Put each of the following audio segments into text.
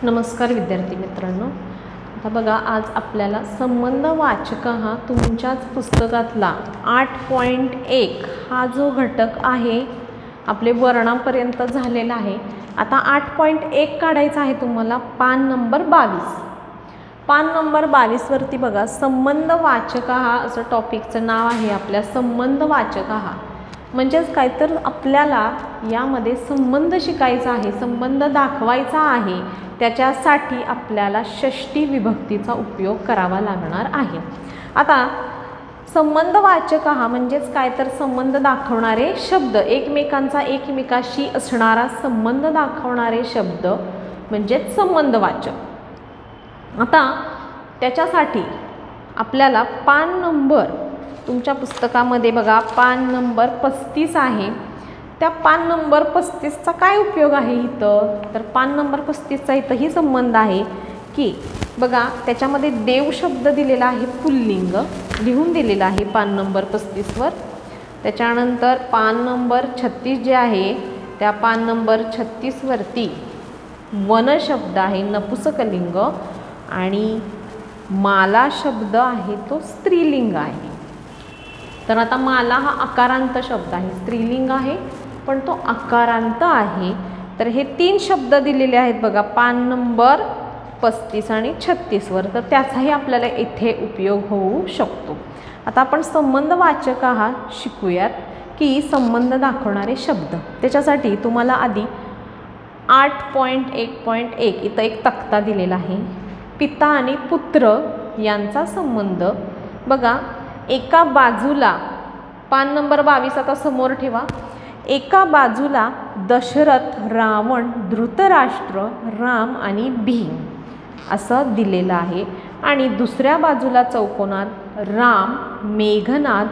नमस्कार विद्यार्थी मित्रांनो, आता बघा आज आपल्याला संबंध वाचक हा तुमच्याच पुस्तकातला 8.1 हा जो घटक आहे आपले वर्णापर्यंत झालेला आहे। आता 8.1 काढायचा आहे तुम्हाला पान नंबर 22। पान नंबर 22 वरती बघा संबंध वाचक हा असं टॉपिकचं नाव आहे आपल्या। संबंध वाचक हा म्हणजेच काय तर आपल्याला यामध्ये संबंध शिकायचा आहे, संबंध दाखवायचा आहे। त्याच्यासाठी आपल्याला षष्ठी विभक्तीचा उपयोग करावा लागणार आहे। आता संबंध वाचक हा म्हणजेच काय तर संबंध दाखवणारे शब्द, एकमेकांचा एकमेकाशी असणारा संबंध दाखवणारे शब्द म्हणजेच संबंध वाचक। आता त्याच्यासाठी आपल्याला पान नंबर तुमच्या पुस्तकामध्ये बघा पान नंबर 35 आहे। त्या पान नंबर 35चा काय उपयोग आहे इथं, तर पान नंबर 35चा इथंही संबंध आहे की बघा त्याच्यामध्ये देव शब्द दिलेला आहे, पुल्लिंग लिहून दिलेला आहे पान नंबर 35 वर। त्याच्यानंतर पान नंबर 36 जे आहे त्या पान नंबर 36 वरती वन शब्द आहे नपुसकलिंग आणि माला शब्द आहे तो स्त्रीलिंग आहे। तर आता माला हा आकारांत शब्द आहे, स्त्रीलिंग आहे पण तो आकारांत आहे। तर हे तीन शब्द दिलेले आहेत बघा पान नंबर 35 आणि 36 वर, तर त्याचाही आपल्याला इथे उपयोग होऊ शकतो। आता आपण संबंध वाचक हा शिकूयात की संबंध दाखवणारे शब्द। त्याच्यासाठी तुम्हाला आधी 8.1.1 इथं एक तक्ता दिलेला आहे। पिता आणि पुत्र यांचा संबंध बघा एका बाजूला पान नंबर 22 आता समोर ठेवा। एका बाजूला दशरथ, रावण, धृतराष्ट्र, राम आणि भीम असं दिलेलं आहे आणि दुसऱ्या बाजूला चौकोनात राम, मेघनाद,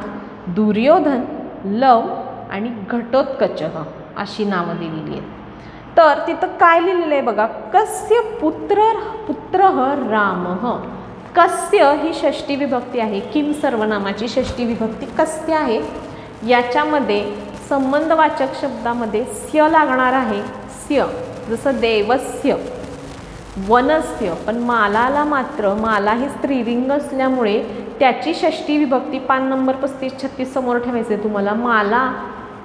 दुर्योधन, लव आणि घटोत्कचः अशी नावं दिलेली आहेत। तर तिथं काय लिहिलेलं आहे बघा, कस्य पुत्रः रामः। कस्य ही षष्ठी विभक्ती आहे, किम सर्वनामाची षष्ठी विभक्ती कस्य आहे। याच्यामध्ये संबंधवाचक शब्दामध्ये स्य लागणार आहे, स्य जसं देवस्य, वनस्य, पण मालाला मात्र माला ही स्त्रीलिंग असल्यामुळे त्याची षष्ठी विभक्ती पान नंबर 35-36 समोर ठेवायचे तुम्हाला।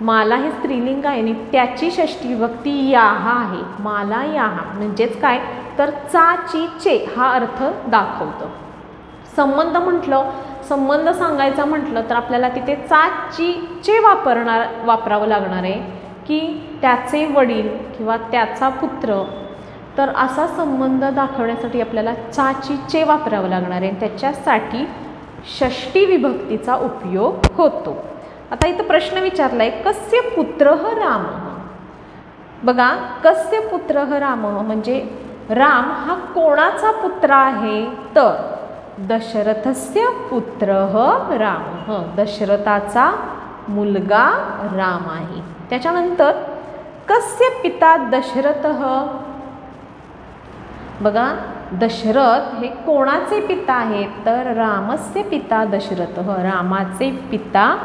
माला ही स्त्रीलिंग आहे आणि त्याची षष्ठी विभक्ती याहा आहे, माला याहा म्हणजेच काय तर चाची चे हा अर्थ दाखवतो। संबंध म्हटलं, संबंध सांगायचा म्हटलं तर आपल्याला तिथे चाची चे वापरावं लागणार आहे की त्याचे वडील किंवा त्याचा पुत्र। तर असा संबंध दाखवण्यासाठी आपल्याला चाची चे वापरावं लागणार आहे, त्याच्यासाठी षष्ठी विभक्तीचा उपयोग होतो। आता इथं प्रश्न विचारलाय कस्य पुत्रः रामः। बघा कस्य पुत्रः रामः म्हणजे राम हा कोणाचा पुत्र आहे, तर दशरथस्य पुत्रः रामः, दशरथाचा मुलगा राम आहे। त्याच्यानंतर कस्य पिता दशरथः। बघा दशरथ हे कोणाचे पिता आहेत, तर रामस्य पिता दशरथः, रामाचे पिता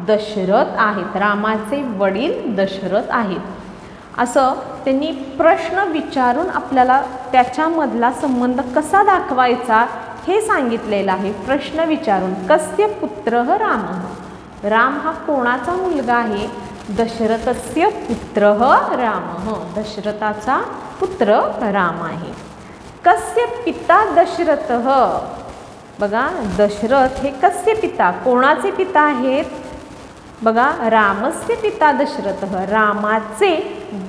दशरथ आहेत, रामाचे वडील दशरथ आहेत। असं त्यांनी प्रश्न विचारून आपल्याला त्याच्यामधला संबंध कसा दाखवायचा हे सांगितलेलं आहे। प्रश्न विचारून कस्य पुत्रः रामः, राम हा कोणाचा मुलगा आहे, दशरथस्य पुत्रः रामः, दशरथाचा पुत्र राम आहे। कस्य पिता दशरथः। बघा दशरथ हे कस्य पिता कोणाचे पिता आहेत, बघा रामस्य पिता दशरथः, रामाचे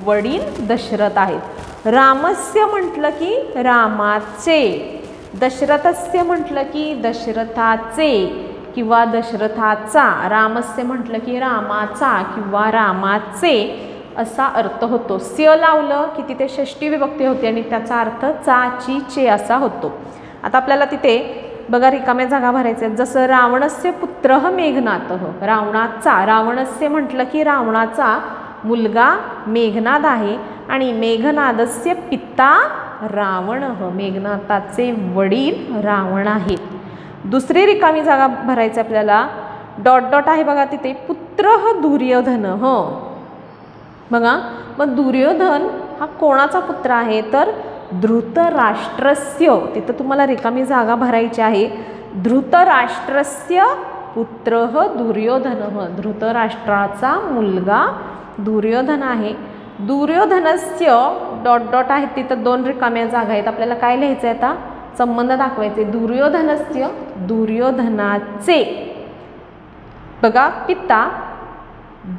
वडील दशरथ आहेत। रामस्य म्हटलं की रामाचे, दशरथस्य म्हटलं की दशरथाचे किंवा दशरथाचा, रामस्य म्हटलं की रामाचा किंवा रामाचे असा अर्थ होतो। स्य लावलं की तिथे षष्ठी विभक्ती होते आणि त्याचा अर्थ चाची चे असा होतो। आता आपल्याला तिथे बघा रिकाम्या जागा भरायच्या, जसं रावणस्य पुत्रः मेघनादः, रावणाचा, रावणस्य म्हटलं की रावणाचा मुलगा मेघनाद आहे आणि मेघनादस्य पिता रावणः, मेघनादाचे वडील रावण आहेत। दुसरी रिकामी जागा भरायची आपल्याला, डॉट डॉट आहे बघा तिथे, पुत्रः दुर्योधनः। बघा मग दुर्योधन हा कोणाचा पुत्र आहे, तर धृतराष्ट्रस्य, तिथं तुम्हाला रिकामी जागा भरायची आहे. धृतराष्ट्रस्य पुत्रः दुर्योधनः, धृतराष्ट्राचा मुलगा दुर्योधन आहे. दुर्योधनस्य डॉट डॉट आहेत, तिथं 2 रिकाम्या जागा आहेत. आपल्याला काय लिहायचं आहे आता, संबंध दाखवायचे. दुर्योधनस्य, धुर्योधनाचे बघा पिता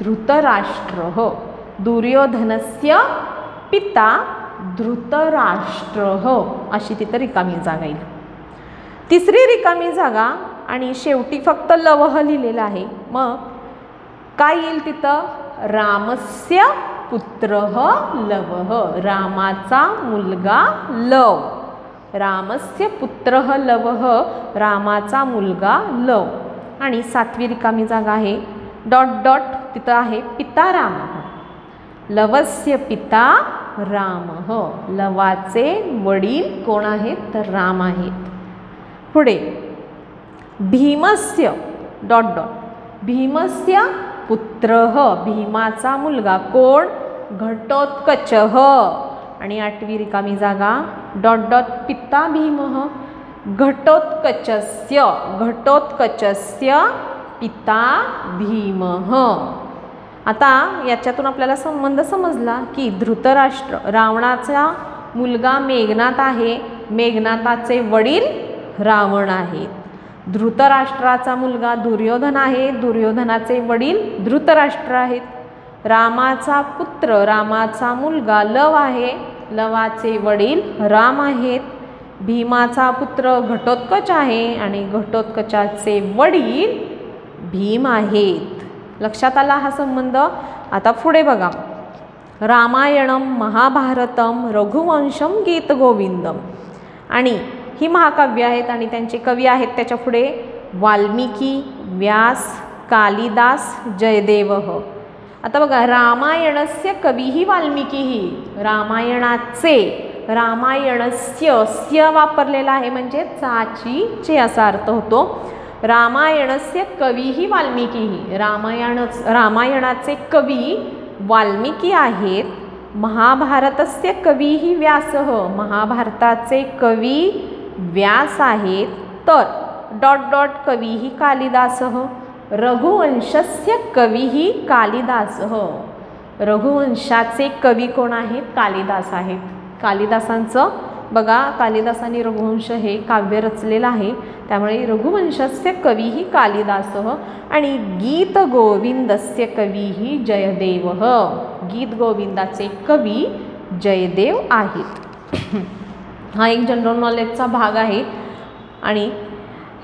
धृतराष्ट्रः, दुर्योधनस्य पिता धृतराष्ट्रः, अशी तिथं रिकामी जागा येईल. तिसरी रिकामी जागा आणि शेवटी फक्त लवह लिहिलेलं आहे. मग काय येईल तिथं, रामस्य पुत्रः लवः, रामाचा मुलगा लव. रामस्य पुत्रः लवः, रामाचा मुलगा लव. आणि 7वी रिकामी जागा आहे डॉट डॉट, तिथं आहे पिता रामः, लवस्य पिता रामः, लवाचे वडील कोण आहेत, तर राम आहेत. पुढे भीमस्य डॉट डॉट, भीमस्य पुत्रः, भीमाचा मुलगा कोण, घटोत्कचः. आणि 8वी रिकामी जागा डॉट डॉट पिता भीमः, घटोत्कचस्य, घटोत्कचस्य पिता भीमः. आता याच्यातून आपल्याला संबंध समजला की धृतराष्ट्र रावणाचा मुलगा मेघनाथ आहे, मेघनाथाचे वडील रावण आहेत. धृतराष्ट्राचा मुलगा दुर्योधन आहे, दुर्योधनाचे वडील धृतराष्ट्र आहेत. रामाचा पुत्र, रामाचा मुलगा लव आहे, लवाचे वडील राम आहेत. भीमाचा पुत्र घटोत्कच आहे आणि घटोत्कचाचे वडील भीम आहेत. लक्षात आला हा संबंध. आता पुढे बघा, रामायणम महाभारतम रघुवंशम गीतगोविंदम, आणि ही महाकाव्य आहेत आणि त्यांचे कवी आहेत त्याच्या पुढे वाल्मिकी, व्यास, कालिदास, जयदेवः. आता बघा, रामायणस्य कवीही वाल्मिकीही, रामायणाचे, रामायणस्य स्य वापरलेला आहे म्हणजे चाची चे असा अर्थ होतो. रामायणस्य कवीही वाल्मिकीही, रामायणाचे कवी वाल्मिकी आहेत. महाभारतस्य कवीही व्यासः, महाभारताचे कवी व्यास आहेत. तर डॉट डॉट कवीही कालिदासः, रघुवंशस्य कवीही कालिदासः, रघुवंशाचे कवी कोण आहेत, कालिदास आहेत. कालिदासांचं बघा, कालिदासांनी रघुवंश हे काव्य रचलेलं आहे, त्यामुळे रघुवंशस्य कवीही कालिदासः. आणि गीत गोविंदस्य कवीही जयदेवः, गीत गोविंदाचे कवी जयदेव आहेत. हा एक जनरल नॉलेजचा भाग आहे आणि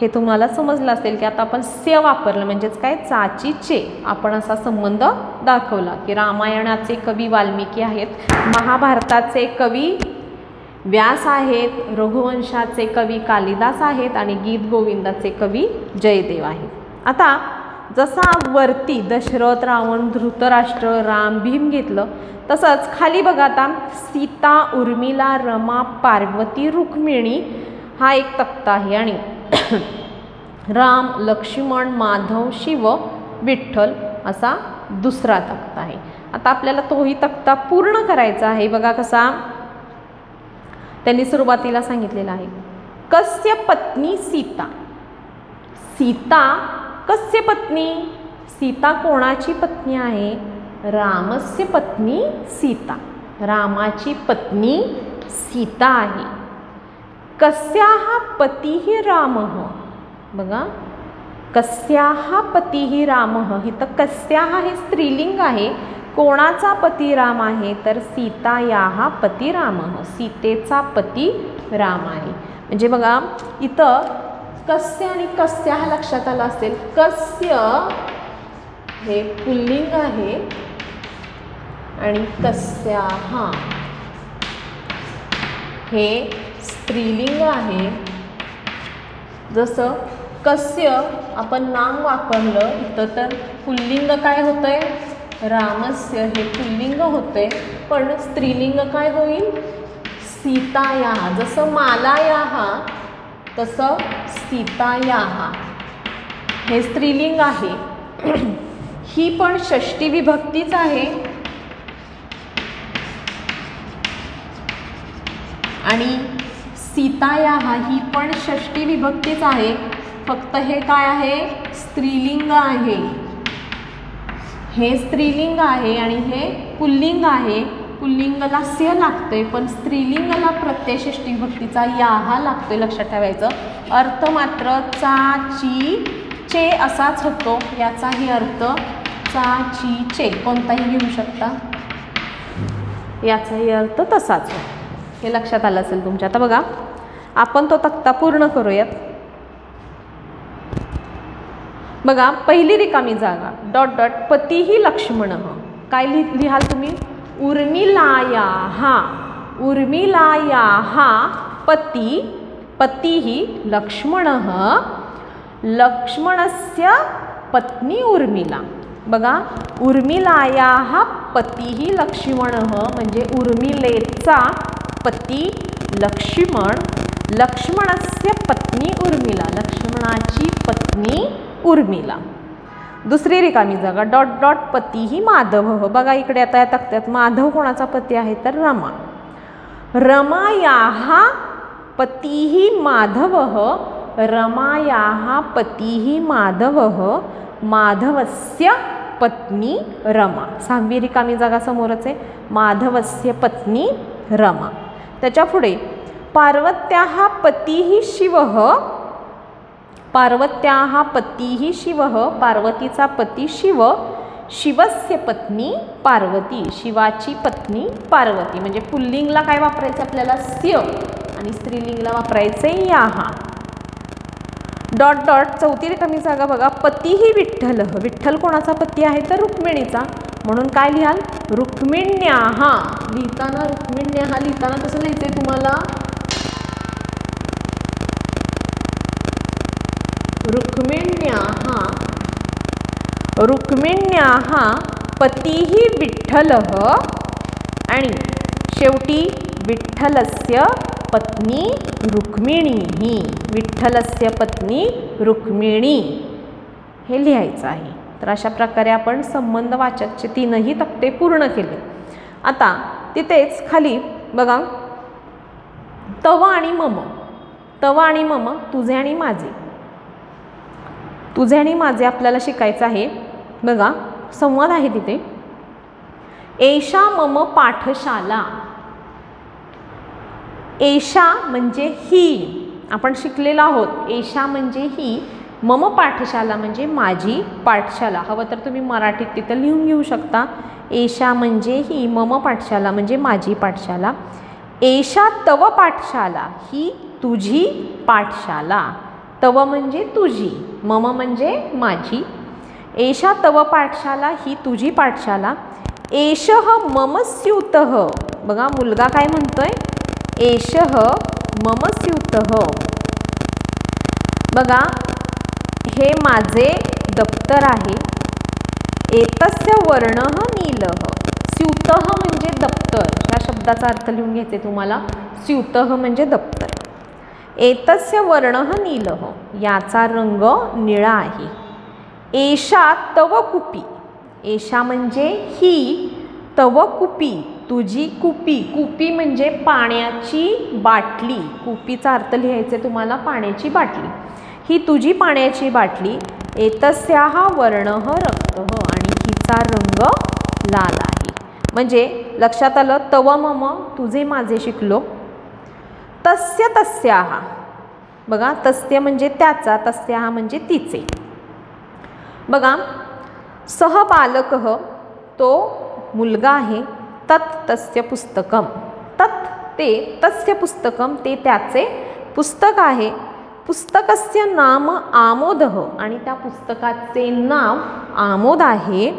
हे तुम्हाला समजलं असेल की आता आपण स्य वापरलं म्हणजेच काय, चाचीचे आपण असा संबंध दाखवला की रामायणाचे कवी वाल्मिकी आहेत, महाभारताचे कवी व्यास आहेत, रघुवंशाचे कवी कालिदास आहेत आणि गीत गोविंदाचे कवी जयदेव आहेत. आता जसा वरती दशरथ, रावण, धृतराष्ट्र, राम, भीम घेतलं तसंच खाली बघा, आता सीता, उर्मिला, रमा, पार्वती, रुक्मिणी हा एक तक्ता आहे आणि राम, लक्ष्मण, माधव, शिव, विठ्ठल असा दुसरा तक्ता आहे. आता आपल्याला तोही तक्ता पूर्ण करायचा आहे. बघा कसा, त्यांनी सुरुवातीला सांगितलेलं आहे, कस्य पत्नी सीता. सीता कस्य पत्नी, सीता कोणाची पत्नी आहे, रामस्य पत्नी सीता, रामाची पत्नी सीता आहे. कस्याः पतिः रामः, बघा कस्याः पतिः रामः, इथं कस्याः हे स्त्रीलिंग आहे. कोणाचा पती राम आहे, तर सीतायाः पती रामः, सीतेचा पती राम आहे. म्हणजे बघा इथं कस्य आणि कस्याः लक्षात आलं असेल. कस्य हे पुल्लिंग आहे आणि कस्याः हे स्त्रीलिंग आहे. जसं कस्य आपण नाम वापरलं इथं तर पुल्लिंग काय होतंय, रामस्य हे पुल्लिंग होते, पण स्त्रीलिंग काय होईल, सीतायाः. जसं मालायाः तसं सीतायाः हे स्त्रीलिंग आहे. ही पण षष्टी विभक्तीच आहे आणि सीतायाः ही पण षष्टी विभक्तीच आहे, फक्त हे काय आहे, स्त्रीलिंग आहे. हे स्त्रीलिंग आहे आणि हे पुल्लिंग आहे. पुल्लिंगला स्य लागतोय, पण स्त्रीलिंगला प्रत्यय षष्टी विभक्तीचा याहा लागतोय, लक्षात ठेवायचं. अर्थ मात्र चा ची चे असाच होतो. याचाही अर्थ चा ची चे कोणताही घेऊ शकता, याचाही अर्थ तसाच हो. हे लक्षात आलं असेल तुमच्या. आता बघा आपण तो तक्ता पूर्ण करूयात. बघा पहिली रिकामी जागा डॉट डॉट पतीही लक्ष्मणः. काय लिहाल तुम्ही, उर्मिलायाः. उर्मिलायाः पती पतीही लक्ष्मणः. लक्ष्मणस्य पत्नी उर्मिला. बघा उर्मिलायाः पतीही लक्ष्मणः म्हणजे उर्मिलेचा पती लक्ष्मण. लक्ष्मणस्य पत्नी उर्मिला, लक्ष्मणाची पत्नी उर्मिला. दुसरी रिकामी जागा डॉट डॉट पतीही माधव. बघा इकडे आता या तक्त्यात माधव कोणाचा पती आहे तर रमा. रमायाः पतीही माधवः. रमायाः पतीही माधवः. माधवस्य पत्नी रमा. सहावी रिकामी जागा समोरच आहे, माधवस्य पत्नी रमा. त्याच्या पुढे पार्वत्याः पतीही शिवः. पार्वत्याः पतीही शिवः. पार्वतीचा पती शिव. शिवस्य पत्नी पार्वती. शिवाची पत्नी पार्वती. म्हणजे पुल्लिंगला काय वापरायचं आपल्याला, स्य, आणि स्त्रीलिंगला वापरायचे याहा. डॉट डॉट चौथी रिकामी जागा बघा पतीही विठ्ठलः. विठ्ठल कोणाचा पती आहे तर रुक्मिणीचा, म्हणून काय लिहाल, रुक्मिण्याः. लिहिताना रुक्मिण्याः लिहिताना कसं लिहायचंय तुम्हाला, रुक्मिण्याः. रुक्मिण्याः पतीही विठ्ठलः आणि शेवटी विठ्ठलस्य पत्नी रुक्मिणी. विठ्ठलस्य पत्नी रुक्मिणी हे लिहायचं आहे. तर अशा प्रकारे आपण संबंधवाचकचे तीनही तक्ते पूर्ण केले. आता तिथेच खाली बघा तव आणि मम. तव आणि मम तुझे आणि माझे. तुझे आणि माझे आपल्याला शिकायचं आहे. बघा संवाद आहे तिथे. एषा मम पाठशाला. एषा म्हणजे ही, आपण शिकलेलो आहोत. एषा म्हणजे ही, मम पाठशाला म्हणजे माझी पाठशाला. हवं तर तुम्ही मराठीत तिथं लिहून घेऊ शकता. एषा म्हणजे ही, मम पाठशाला म्हणजे माझी पाठशाला. एषा तव पाठशाला, ही तुझी पाठशाला. तव म्हणजे तुझी, मम म्हणजे माझी. एषा तव पाठशाला, ही तुझी पाठशाला. एषः मम स्यूतः. बघा मुलगा काय म्हणतोय, एषः मम स्यूतः. बघा हे माझे दप्तर आहे. एतस्य वर्णः नीलः. स्यूतः म्हणजे दप्तर, या शब्दाचा अर्थ लिहून घ्यायचे तुम्हाला. स्यूतः म्हणजे दप्तर. एतस्य वर्णः नीलः, याचा रंग निळा आहे. एषा तव कुपी. एषा म्हणजे ही, तव कुपी तुझी कुपी. कुपी म्हणजे पाण्याची बाटली. कुपीचा अर्थ लिहायचे तुम्हाला पाण्याची बाटली. ही तुझी पाण्याची बाटली. एतस्याः वर्णः रक्तः, आणि हिचा रंग लाल आहे. म्हणजे लक्षात आलं, तव मम तुझे माझे शिकलो. तस्य तस्याः. बघा तस्य म्हणजे त्याचा, तस्याः म्हणजे तिचे. बघा सह बालकः तो मुलगा आहे. तत् तस्य पुस्तकम. तत् ते, तस्य पुस्तकम ते त्याचे पुस्तक आहे. पुस्तकस्य नाम आमोदः, आणि त्या पुस्तकाचे नाव आमोद आहे.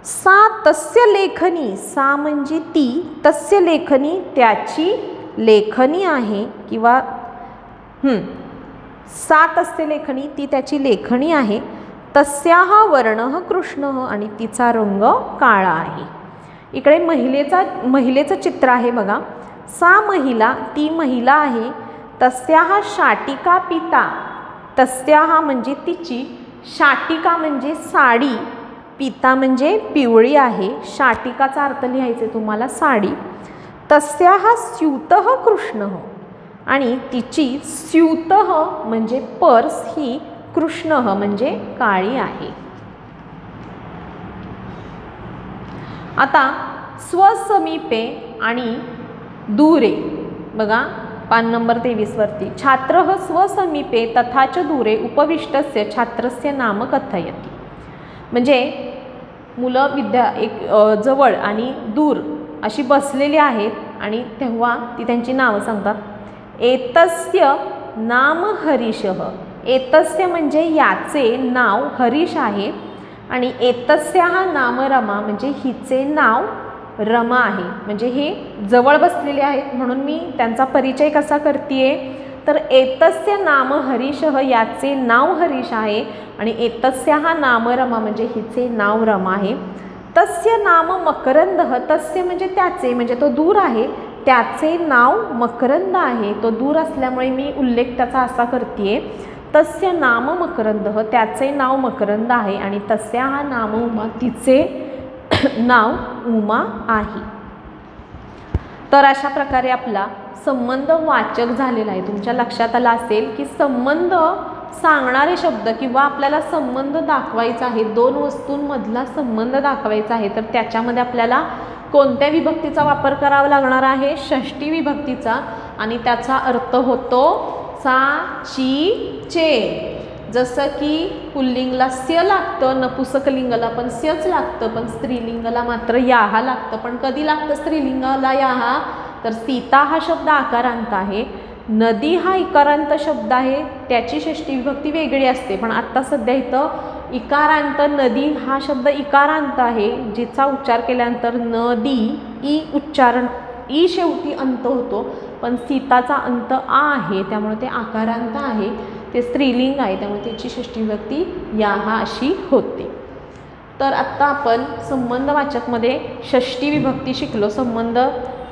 सा तस्य लेखनी. सा म्हणजे ती, तस्य लेखनी त्याची लेखनी आहे. किंवा सा तस्य लेखनी ती त्याची लेखनी आहे. तस्याः वर्णः कृष्णः, आणि तिचा रंग काळा आहे. इकडे महिलेचं चित्र आहे बघा. सा महिला, ती महिला आहे. तस्याः शाटिका पिता. तस्याः म्हणजे तिची, शाटिका म्हणजे साडी, पिता म्हणजे पिवळी आहे. शाटिकाचा अर्थ लिहायचे तुम्हाला साडी. तस्याः स्यूतः कृष्णः आणि तिची स्यूतः म्हणजे पर्स ही कृष्णः म्हणजे काळी आहे. आता स्वसमीपे आणि दूरे बघा पान नंबर 23 वरती छात्रः स्वसमीपे तथा च दूरे उपविष्टस्य छात्रस्य नाम कथयति. म्हणजे मुलं एक जवळ आणि दूर अशी बसलेली आहेत आणि तेव्हा ती त्यांची नावं सांगतात. एतस्य नाम हरीशः. एतस्य म्हणजे याचे नाव हरीश आहे आणि एतस्याः नाम रमा म्हणजे हिचे नाव रमा आहे. म्हणजे हे जवळ बसलेले आहेत म्हणून मी त्यांचा परिचय कसा करतेय तर एतस्य नाम हरीशः याचे नाव हरीश आहे आणि एतस्याः नाम रमा म्हणजे हिचे नाव रमा आहे. तस्य नाम मकरंदः. तस्य म्हणजे त्याचे म्हणजे तो दूर आहे त्याचे नाव मकरंद आहे. तो दूर असल्यामुळे मी उल्लेख त्याचा असा करतेय तस्य नाम मकरंदः त्याचे नाव मकरंद आहे आणि तस्याः नाम उमा तिचे नाव उमा आहे. तर अशा प्रकारे आपला संबंध वाचक झालेला आहे. तुमच्या लक्षात आला असेल की संबंध सांगणारे शब्द किंवा आपल्याला संबंध दाखवायचा आहे दोन वस्तूंमधला संबंध दाखवायचा आहे तर त्याच्यामध्ये आपल्याला कोणत्या विभक्तीचा वापर करावा लागणार आहे षष्ठी विभक्तीचा आणि त्याचा अर्थ होतो चा ची चे. जसं की पुल्लिंगला स्य लागतं नपुसकलिंगाला पण स्यच लागतं पण स्त्रीलिंगाला मात्र याहा लागतं. पण कधी लागतं स्त्रीलिंगाला याहा तर सीता हा शब्द आकारांत आहे नदी हा इकारांत शब्द आहे त्याची षष्ठी विभक्ती वेगळी असते. पण आत्ता सध्या इथं इकारांत नदी हा शब्द इकारांत आहे जिचा उच्चार केल्यानंतर नदी ई उच्चारण ई शेवटी अंत होतो पण सीताचा अंत आ आहे त्यामुळे ते आकारांत आहे ते स्त्रीलिंग आहे त्यामुळे त्याची षष्ठी विभक्ती याहा अशी होते. तर आत्ता आपण संबंधवाचकमध्ये षष्ठी विभक्ती शिकलो. संबंध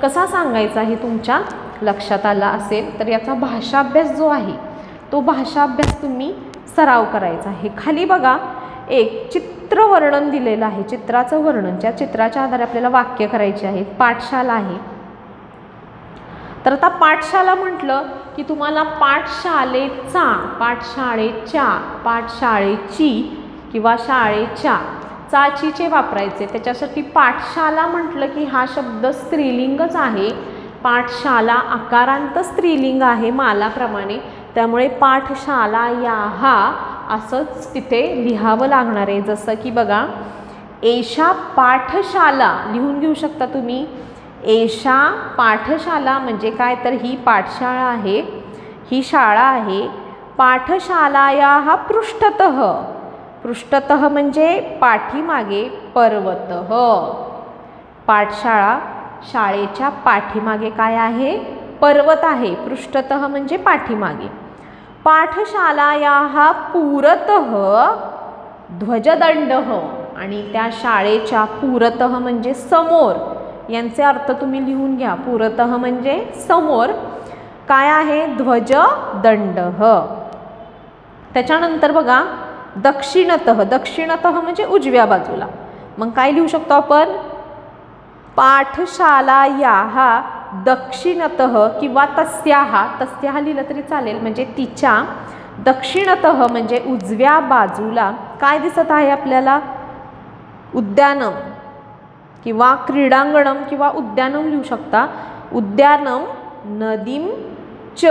कसा सांगायचा हे तुमच्या लक्षात आला असेल तर याचा भाषाभ्यास जो आहे तो भाषाभ्यास तुम्ही सराव करायचा आहे. खाली बघा एक चित्र वर्णन दिलेलं आहे. चित्राचं वर्णन ज्या चित्राच्या आधारे आपल्याला वाक्य करायचे आहेत. पाठशाला आहे तर आता पाठशाला म्हटलं की तुम्हाला पाठशालेचा पाठशाळेच्या पाठशाळेची किंवा शाळेच्या चाचीचे वापरायचे. त्याच्यासाठी पाठशाला म्हटलं की हा शब्द स्त्रीलिंगच आहे. पाठशाला आकारांत स्त्रीलिंग आहे मालाप्रमाणे त्यामुळे पाठशाला या हा असंच तिथे लिहावं लागणार आहे. जसं की बघा एषा पाठशाला लिहून घेऊ शकता तुम्ही. एषा पाठशाला म्हणजे काय तर ही पाठशाळा आहे ही शाळा आहे. पाठशालायाः पृष्ठतः पृष्ठतः म्हणजे पाठीमागे पर्वतः पाठशाळा शाळेच्या पाठीमागे काय आहे पर्वत आहे. पृष्ठतः म्हणजे पाठीमागे. पाठशालायाः पुरतः ध्वजदंडः आणि त्या शाळेच्या पुरतः म्हणजे समोर यांचे अर्थ तुम्ही लिहून घ्या. पुरतः म्हणजे समोर काय आहे ध्वजदंडः. त्याच्यानंतर बघा दक्षिणतः दक्षिणतः म्हणजे उजव्या बाजूला. मग काय लिहू शकतो आपण पाठशालायाः दक्षिणतः किंवा तस्याः लिहिलं तरी चालेल म्हणजे तिच्या दक्षिणतः म्हणजे उजव्या बाजूला काय दिसत आहे आपल्याला उद्यानम किंवा क्रीडांगणम किंवा उद्यानम लिहू शकता. उद्यानम नदीम च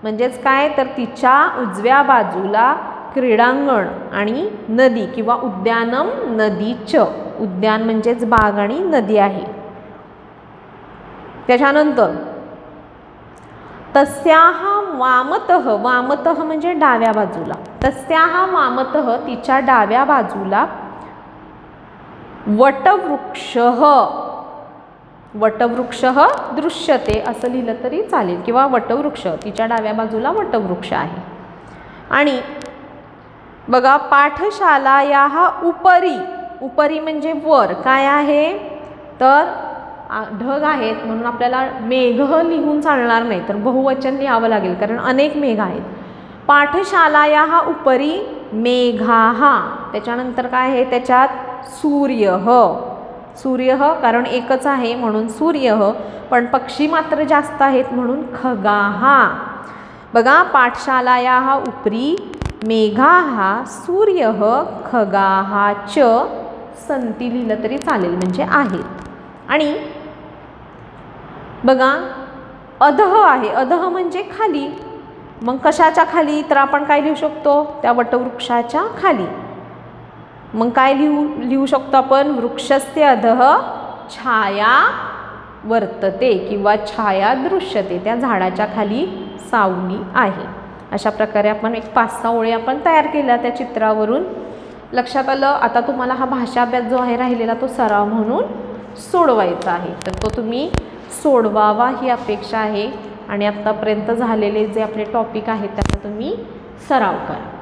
म्हणजेच काय तर तिच्या उजव्या बाजूला क्रीडांगण आणि नदी किंवा उद्यानम नदीच. उद्यान म्हणजेच बाग आणि नदी आहे. त्याच्यानंतर तस्याः वामतः वामतः म्हणजे डाव्या बाजूला. तस्याः वामतः तिच्या डाव्या बाजूला वटवृक्षः वटवृक्षः दृश्यते असं लिहिलं तरी चालेल किंवा वटवृक्ष तिच्या डाव्या बाजूला वटवृक्ष आहे. आणि बघा पाठशालायाः उपरी उपरी म्हणजे वर काय आहे तर ढग आहेत म्हणून आपल्याला मेघ लिहून चालणार नाही तर बहुवचन लिहावं लागेल कारण अनेक मेघ आहेत. पाठशालायाः उपरी मेघाः त्याच्यानंतर काय आहे त्याच्यात सूर्य सूर्य कारण एकच आहे म्हणून सूर्य, पण पक्षी मात्र जास्त आहेत म्हणून खगाहा. बघा पाठशालायाः उपरी मेघाः सूर्यः खगाः च सन्ति लिहिलं तरी चालेल म्हणजे आहेत. आणि बघा अधः आहे, अधः म्हणजे खाली. मग कशाच्या खाली, तर आपण काय लिहू शकतो, त्या वटवृक्षाच्या खाली. मग काय लिहू शकतो आपण, वृक्षस्य अधः छाया वर्तते किंवा छाया दृश्यते, त्या झाडाच्या खाली सावली आहे. अशा प्रकारे आपण एक 5-6 ओळी आपण तयार केल्या त्या चित्रावरून. लक्षात आलं. आता तुम्हाला हा भाषा अभ्यास जो आहे राहिलेला तो सराव म्हणून सोडवायचा आहे, तर तो तुम्ही सोडवावा ही अपेक्षा आहे. आणि आत्तापर्यंत झालेले जे आपले टॉपिक आहेत त्याचा तुम्ही सराव करा.